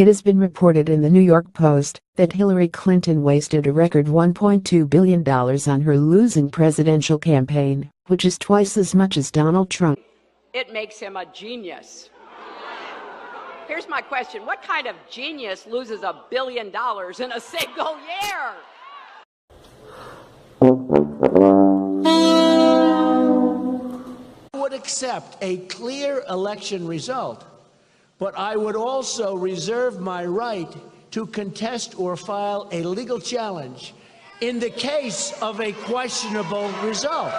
It has been reported in the New York Post that Hillary Clinton wasted a record $1.2 billion on her losing presidential campaign, which is twice as much as Donald Trump. It makes him a genius. Here's my question. What kind of genius loses $1 billion in a single year? I would accept a clear election result, but I would also reserve my right to contest or file a legal challenge in the case of a questionable result.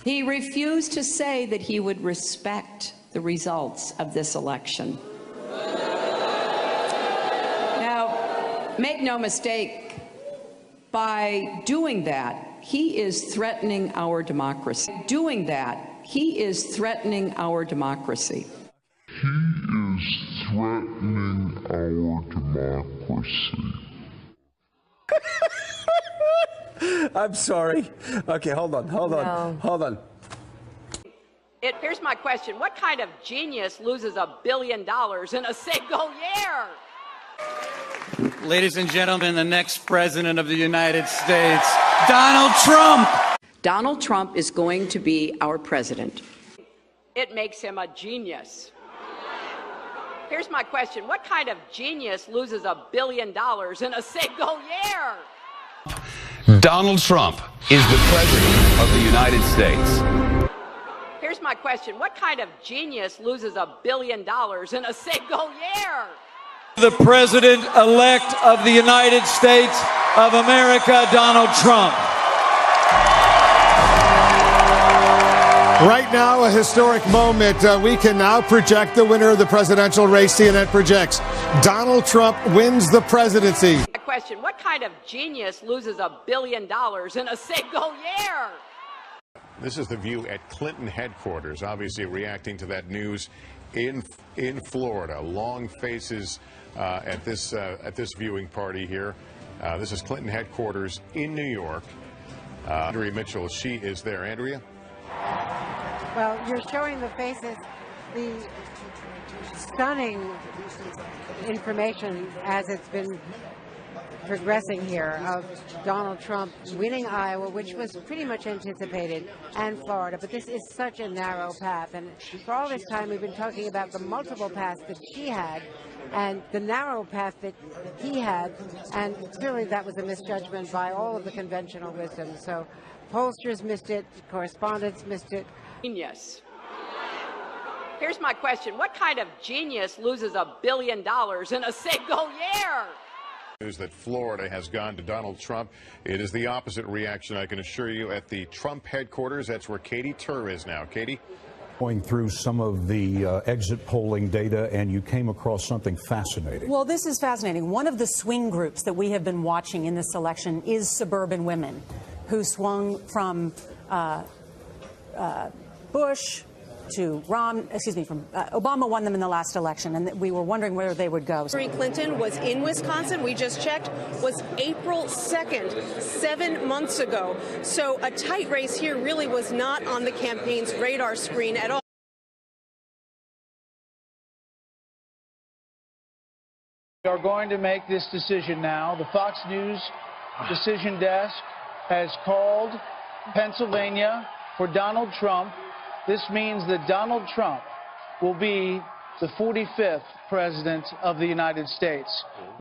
He refused to say that he would respect the results of this election. Now, make no mistake, by doing that, he is threatening our democracy. Doing that, he is threatening our democracy. He is threatening our democracy. I'm sorry. Okay, hold on. Here's my question. What kind of genius loses $1 billion in a single year? Ladies and gentlemen, the next president of the United States, Donald Trump. Donald Trump is going to be our president. It makes him a genius. Here's my question. What kind of genius loses $1 billion in a single year? Donald Trump is the president of the United States. Here's my question. What kind of genius loses $1 billion in a single year? The president-elect of the United States of America, Donald Trump. Right now, a historic moment. We can now project the winner of the presidential race. CNN projects Donald Trump wins the presidency. My question. What kind of genius loses $1 billion in a single year? This is the view at Clinton headquarters, obviously reacting to that news in Florida. Long faces at this viewing party here. This is Clinton headquarters in New York. Andrea Mitchell, she is there. Andrea? Well, you're showing the faces, the stunning information as it's been progressing here of Donald Trump winning Iowa, which was pretty much anticipated, and Florida. But this is such a narrow path. And for all this time, we've been talking about the multiple paths that she had and the narrow path that he had. And clearly that was a misjudgment by all of the conventional wisdom. So pollsters missed it, correspondents missed it. Genius. Here's my question. What kind of genius loses $1 billion in a single year? News that Florida has gone to Donald Trump. It is the opposite reaction, I can assure you, at the Trump headquarters. That's where Katie Tur is now. Katie? Going through some of the exit polling data, and you came across something fascinating. Well, this is fascinating. One of the swing groups that we have been watching in this election is suburban women who swung from Bush to Obama won them in the last election, and we were wondering where they would go. Hillary Clinton was in Wisconsin, we just checked, was April 2nd, 7 months ago. So a tight race here really was not on the campaign's radar screen at all. We are going to make this decision now. The Fox News decision desk has called Pennsylvania for Donald Trump. This means that Donald Trump will be the 45th president of the United States.